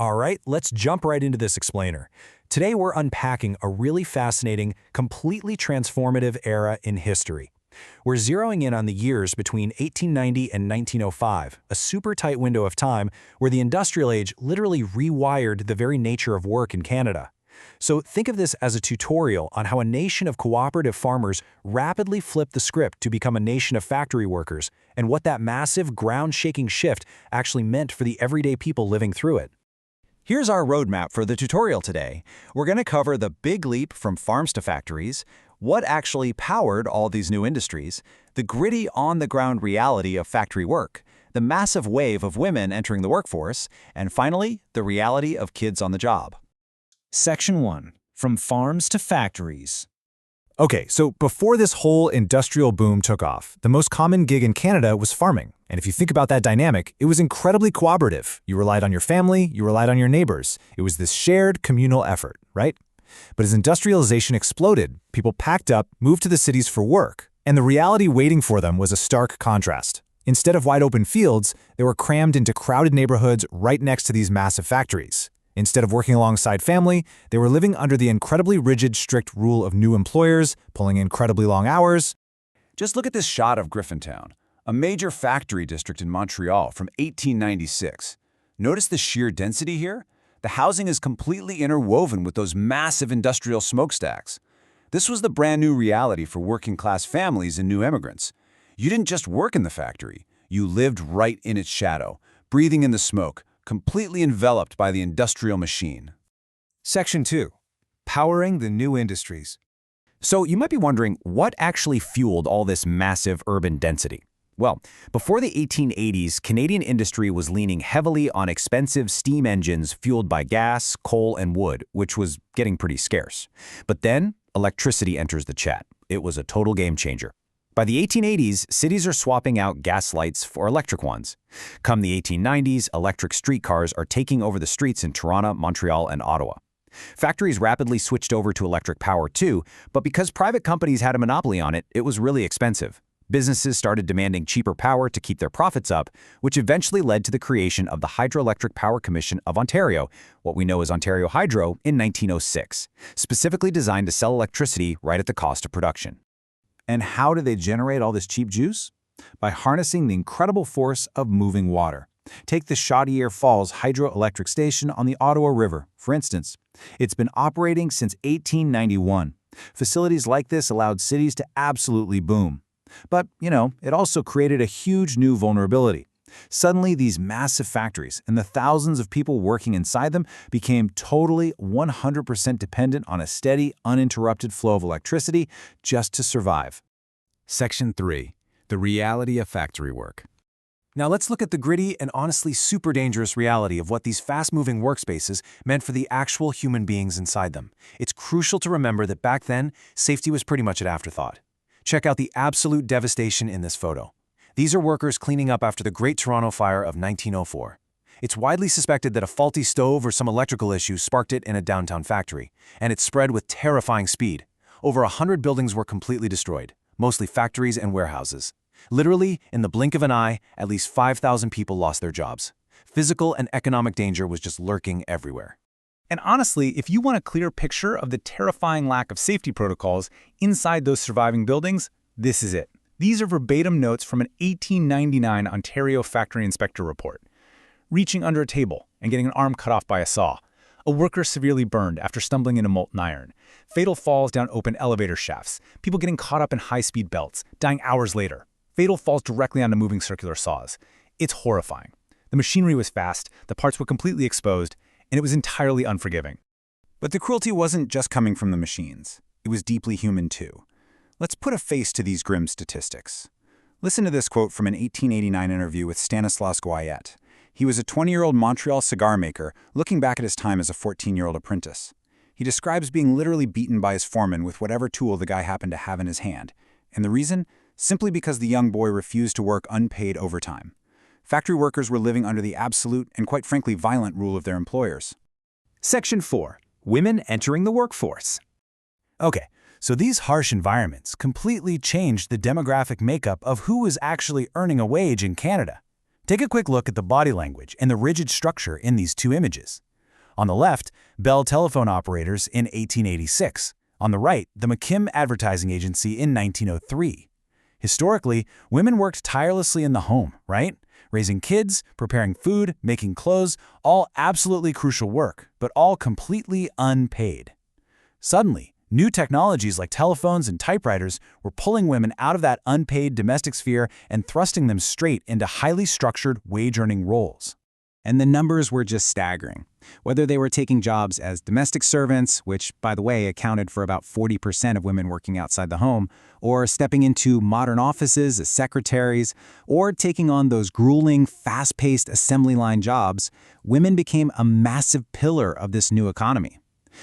All right, let's jump right into this explainer. Today we're unpacking a really fascinating, completely transformative era in history. We're zeroing in on the years between 1890 and 1905, a super tight window of time where the industrial age literally rewired the very nature of work in Canada. So think of this as a tutorial on how a nation of cooperative farmers rapidly flipped the script to become a nation of factory workers, and what that massive, ground-shaking shift actually meant for the everyday people living through it. Here's our roadmap for the tutorial today. We're going to cover the big leap from farms to factories, what actually powered all these new industries, the gritty on-the-ground reality of factory work, the massive wave of women entering the workforce, and finally, the reality of kids on the job. Section 1. From farms to factories. Okay, so before this whole industrial boom took off, the most common gig in Canada was farming. And if you think about that dynamic, it was incredibly cooperative. You relied on your family, you relied on your neighbors. It was this shared communal effort, right? But as industrialization exploded, people packed up, moved to the cities for work, and the reality waiting for them was a stark contrast. Instead of wide open fields, they were crammed into crowded neighborhoods right next to these massive factories. Instead of working alongside family, they were living under the incredibly rigid, strict rule of new employers, pulling incredibly long hours. Just look at this shot of Griffintown, a major factory district in Montreal from 1896. Notice the sheer density here? The housing is completely interwoven with those massive industrial smokestacks. This was the brand new reality for working-class families and new immigrants. You didn't just work in the factory, you lived right in its shadow, breathing in the smoke, completely enveloped by the industrial machine. Section 2. Powering the new industries. So you might be wondering, what actually fueled all this massive urban density? Well, before the 1880s, Canadian industry was leaning heavily on expensive steam engines fueled by gas, coal, and wood, which was getting pretty scarce. But then, electricity enters the chat. It was a total game changer. By the 1880s, cities are swapping out gas lights for electric ones. Come the 1890s, electric streetcars are taking over the streets in Toronto, Montreal, and Ottawa. Factories rapidly switched over to electric power too, but because private companies had a monopoly on it, it was really expensive. Businesses started demanding cheaper power to keep their profits up, which eventually led to the creation of the Hydroelectric Power Commission of Ontario, what we know as Ontario Hydro, in 1906, specifically designed to sell electricity right at the cost of production. And how do they generate all this cheap juice? By harnessing the incredible force of moving water. Take the Chaudière Falls Hydroelectric Station on the Ottawa River, for instance. It's been operating since 1891. Facilities like this allowed cities to absolutely boom. But, it also created a huge new vulnerability. Suddenly, these massive factories and the thousands of people working inside them became totally 100% dependent on a steady, uninterrupted flow of electricity just to survive. Section 3. The reality of factory work. Now let's look at the gritty and honestly super dangerous reality of what these fast-moving workspaces meant for the actual human beings inside them. It's crucial to remember that back then, safety was pretty much an afterthought. Check out the absolute devastation in this photo. These are workers cleaning up after the Great Toronto Fire of 1904. It's widely suspected that a faulty stove or some electrical issue sparked it in a downtown factory, and it spread with terrifying speed. Over 100 buildings were completely destroyed, mostly factories and warehouses. Literally, in the blink of an eye, at least 5,000 people lost their jobs. Physical and economic danger was just lurking everywhere. And honestly, if you want a clear picture of the terrifying lack of safety protocols inside those surviving buildings, this is it. These are verbatim notes from an 1899 Ontario factory inspector report. Reaching under a table and getting an arm cut off by a saw. A worker severely burned after stumbling into molten iron. Fatal falls down open elevator shafts. People getting caught up in high-speed belts, dying hours later. Fatal falls directly onto moving circular saws. It's horrifying. The machinery was fast, the parts were completely exposed, and it was entirely unforgiving. But the cruelty wasn't just coming from the machines. It was deeply human too. Let's put a face to these grim statistics. Listen to this quote from an 1889 interview with Stanislas Goyette. He was a 20-year-old Montreal cigar maker looking back at his time as a 14-year-old apprentice. He describes being literally beaten by his foreman with whatever tool the guy happened to have in his hand. And the reason? Simply because the young boy refused to work unpaid overtime. Factory workers were living under the absolute and quite frankly violent rule of their employers. Section 4. Women entering the workforce. Okay, so these harsh environments completely changed the demographic makeup of who was actually earning a wage in Canada. Take a quick look at the body language and the rigid structure in these two images. On the left, Bell telephone operators in 1886. On the right, the McKim Advertising Agency in 1903. Historically, women worked tirelessly in the home, right? Raising kids, preparing food, making clothes, all absolutely crucial work, but all completely unpaid. Suddenly, new technologies like telephones and typewriters were pulling women out of that unpaid domestic sphere and thrusting them straight into highly structured wage-earning roles. And the numbers were just staggering. Whether they were taking jobs as domestic servants, which, by the way, accounted for about 40% of women working outside the home, or stepping into modern offices as secretaries, or taking on those grueling, fast-paced assembly line jobs, women became a massive pillar of this new economy.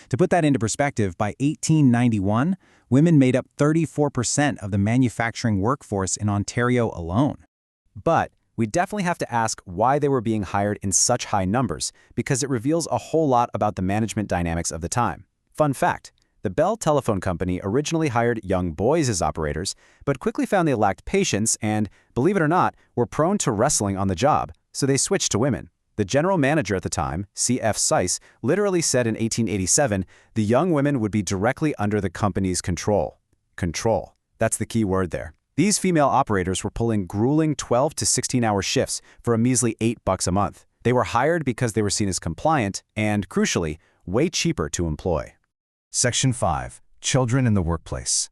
To put that into perspective, by 1891, women made up 34% of the manufacturing workforce in Ontario alone. But we definitely have to ask why they were being hired in such high numbers, because it reveals a whole lot about the management dynamics of the time. Fun fact, the Bell Telephone Company originally hired young boys as operators, but quickly found they lacked patience and, believe it or not, were prone to wrestling on the job, so they switched to women. The general manager at the time, C.F. Seiss, literally said in 1887, the young women would be directly under the company's control. Control. That's the key word there. These female operators were pulling grueling 12 to 16-hour shifts for a measly $8 a month. They were hired because they were seen as compliant and, crucially, way cheaper to employ. Section 5. Children in the workplace.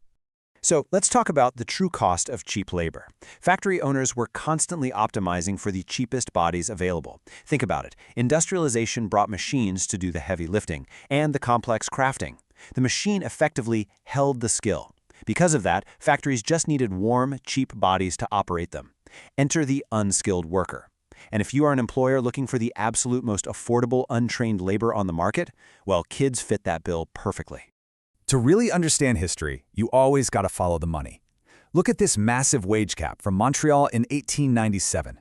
So let's talk about the true cost of cheap labor. Factory owners were constantly optimizing for the cheapest bodies available. Think about it. Industrialization brought machines to do the heavy lifting and the complex crafting. The machine effectively held the skill. Because of that, factories just needed warm, cheap bodies to operate them. Enter the unskilled worker. And if you are an employer looking for the absolute most affordable, untrained labor on the market, well, kids fit that bill perfectly. To really understand history, you always got to follow the money. Look at this massive wage cap from Montreal in 1897.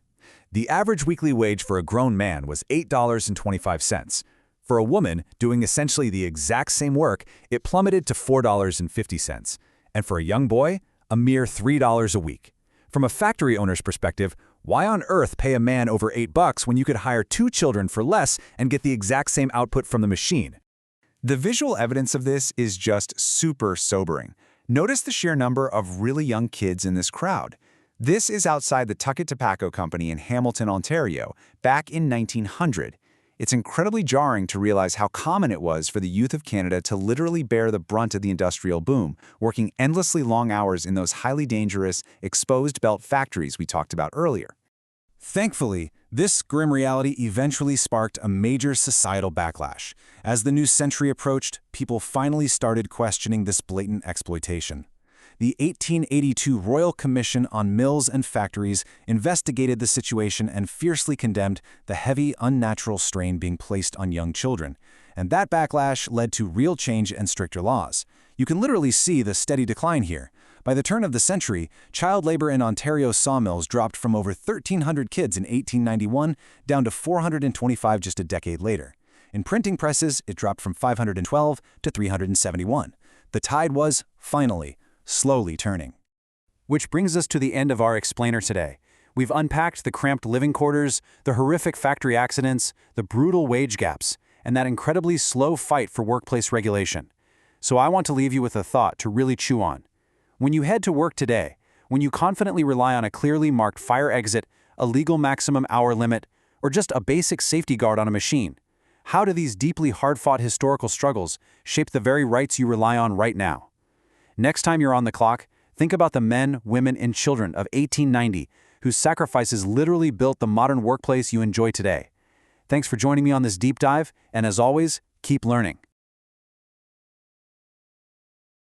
The average weekly wage for a grown man was $8.25. For a woman doing essentially the exact same work, it plummeted to $4.50. And for a young boy, a mere $3 a week. From a factory owner's perspective, why on earth pay a man over $8 when you could hire 2 children for less and get the exact same output from the machine? The visual evidence of this is just super sobering. Notice the sheer number of really young kids in this crowd. This is outside the Tuckett Tobacco Company in Hamilton, Ontario, back in 1900. It's incredibly jarring to realize how common it was for the youth of Canada to literally bear the brunt of the industrial boom, working endlessly long hours in those highly dangerous, exposed belt factories we talked about earlier. Thankfully, this grim reality eventually sparked a major societal backlash. As the new century approached, people finally started questioning this blatant exploitation. The 1882 Royal Commission on Mills and Factories investigated the situation and fiercely condemned the heavy, unnatural strain being placed on young children. And that backlash led to real change and stricter laws. You can literally see the steady decline here. By the turn of the century, child labor in Ontario's sawmills dropped from over 1,300 kids in 1891 down to 425 just a decade later. In printing presses, it dropped from 512 to 371. The tide was, finally, slowly turning. Which brings us to the end of our explainer today. We've unpacked the cramped living quarters, the horrific factory accidents, the brutal wage gaps, and that incredibly slow fight for workplace regulation. So I want to leave you with a thought to really chew on. When you head to work today, when you confidently rely on a clearly marked fire exit, a legal maximum hour limit, or just a basic safety guard on a machine, how do these deeply hard-fought historical struggles shape the very rights you rely on right now? Next time you're on the clock, think about the men, women, and children of 1890 whose sacrifices literally built the modern workplace you enjoy today. Thanks for joining me on this deep dive, and as always, keep learning.